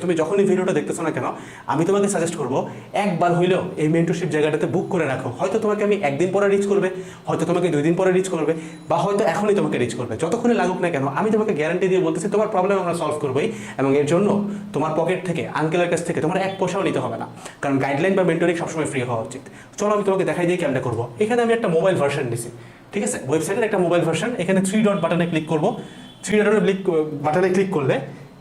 তুমি যখনই ভিডিওটা দেখতেছো না কেন, আমি তোমাকে সাজেস্ট করবো একবার হইলেও এই মেন্টরশিপ জায়গাটাতে বুক করে রাখো। হয়তো তোমাকে আমি একদিন পরে রিচ করবে, হয়তো তোমাকে 2 দিন পরে রিচ করবে, বা হয়তো এখনই তোমাকে রিচ করবে। যতক্ষণই লাগুক না কেন, আমি তোমাকে গ্যারান্টি দিয়ে বলতেছি তোমার প্রবলেম আমরা সলভ করবোই। এবং এর জন্য তোমার পকেট থেকে, আঙ্কেলের কাছ থেকে তোমার 1 পয়সাও নিতে হবে না, কারণ গাইডলাইন বা মেন্টরিং সবসময় ফ্রি হওয়া উচিত। চলো আমি তোমাকে দেখাই দিয়ে কেমনে করবো। এখানে আমি একটা মোবাইল ভার্সন দিছি, ঠিক আছে, ওয়েবসাইটের একটা মোবাইল ভার্সন। এখানে 3 ডট বাটনে ক্লিক করবো। 3 ডট বাটনে ক্লিক করলে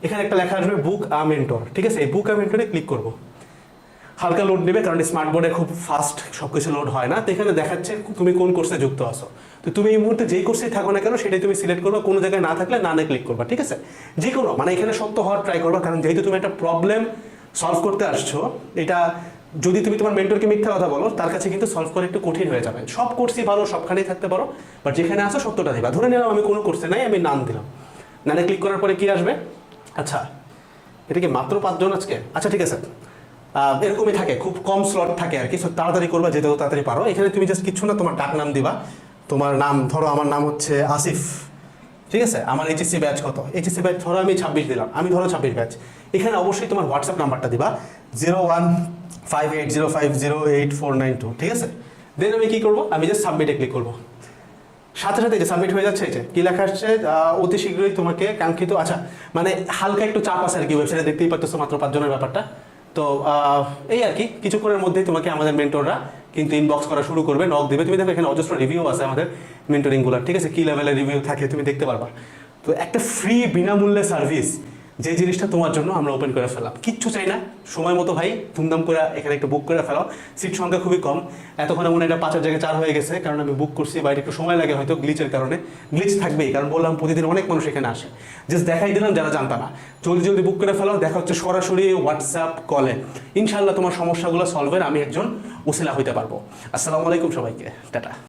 এখানে একটা লেখা আসবে বুক আ মেন্টর, ঠিক আছে। এই বুক আ মেন্টরে ক্লিক করবো। হালকা লোড নেবে, কারণ স্মার্ট বোর্ডে খুব ফাস্ট সব কিছু লোড হয় না। তো এখানে দেখাচ্ছে তুমি কোন কোর্সে যুক্ত আছো। তো তুমি এই মুহূর্তে যেই কোর্সেই থাকো না কেন সেটাই তুমি সিলেক্ট করবা, কোনো জায়গায় না থাকলে না ক্লিক করবা, ঠিক আছে। যে কোনো মানে এখানে সত্য হওয়ার ট্রাই করবা, কারণ যেহেতু তুমি একটা প্রবলেম সলভ করতে আসছো, এটা যদি তুমি তোমার মেন্টরকে মিথ্যা কথা বলো, তার কাছে কিন্তু সলভ করা একটু কঠিন হয়ে যাবে। সব কোর্সই ভালো, সবখানেই থাকতে পারো, বাট যেখানে আসো সত্যটা দিবা। ধরে নিলাম আমি কোনো কোর্সে নাই, আমি নাম দিলাম। নানে ক্লিক করার পরে কি আসবে? আচ্ছা, এটা কি মাত্র 5 জন আজকে? আচ্ছা ঠিক আছে, এরকমই থাকে, খুব কম স্লট থাকে আর কি। তাড়াতাড়ি করবা, যেতে তাড়াতাড়ি পারো। এখানে তুমি জাস্ট কিছু না, তোমার ডাক নাম দিবা। তোমার নাম ধরো, আমার নাম হচ্ছে আসিফ, ঠিক আছে। আমার এইচএসসি ব্যাচ কত? এইচএসসি ব্যাচ ধরো আমি 26 দিলাম, আমি ধরো 26 ব্যাচ। এখানে অবশ্যই তোমার হোয়াটসঅ্যাপ নাম্বারটা দিবা 0158050842, ঠিক আছে। দেন আমি কি করবো, আমি জাস্ট সাবমিটে ক্লিক করবো। সাথে সাথে যে সাবমিট হয়ে যাচ্ছে, এই যে কি লেখা আসছে, অতি শীঘ্রই তোমাকে কাঙ্ক্ষিত। আচ্ছা, মানে হালকা একটু চাপ আছে আর কি, ওয়েবসাইটে দেখতেই পাচ্ছ মাত্র 5 জনের ব্যাপারটা। তো এই আর কি, কিছুক্ষণের মধ্যেই তোমাকে আমাদের মেন্টররা কিন্তু ইনবক্স করা শুরু করবে, নক দেবে। তুমি দেখো এখানে অজস্র রিভিউ আছে আমাদের মেন্টরিংগুলোর, ঠিক আছে, কি লেভেলের রিভিউ থাকে তুমি দেখতে পারবা। তো একটা ফ্রি বিনামূল্যে সার্ভিস, যে জিনিসটা তোমার জন্য আমরা ওপেন করে ফেলাম। কিচ্ছু চাই না, সময় মতো ভাই ধুমধাম করে এখানে একটু বুক করে ফেলাও। সিট সংখ্যা খুবই কম, এতক্ষণে মনে হয় এটা 5-এর জায়গায় 4 হয়ে গেছে, কারণ আমি বুক করছি। বাইরে একটু সময় লাগে হয়তো গ্লিচের কারণে, গ্লিচ থাকবেই, কারণ বললাম প্রতিদিন অনেক মানুষ এখানে আসে। জাস্ট দেখাই দিলাম যারা জানতা না, জলদি জলদি বুক করে ফেলাও। দেখা হচ্ছে সরাসরি হোয়াটসঅ্যাপ কলে। ইনশাল্লাহ তোমার সমস্যাগুলো সলভের আমি একজন ওসিলা হইতে পারবো। আসসালামু আলাইকুম সবাইকে, টাটা।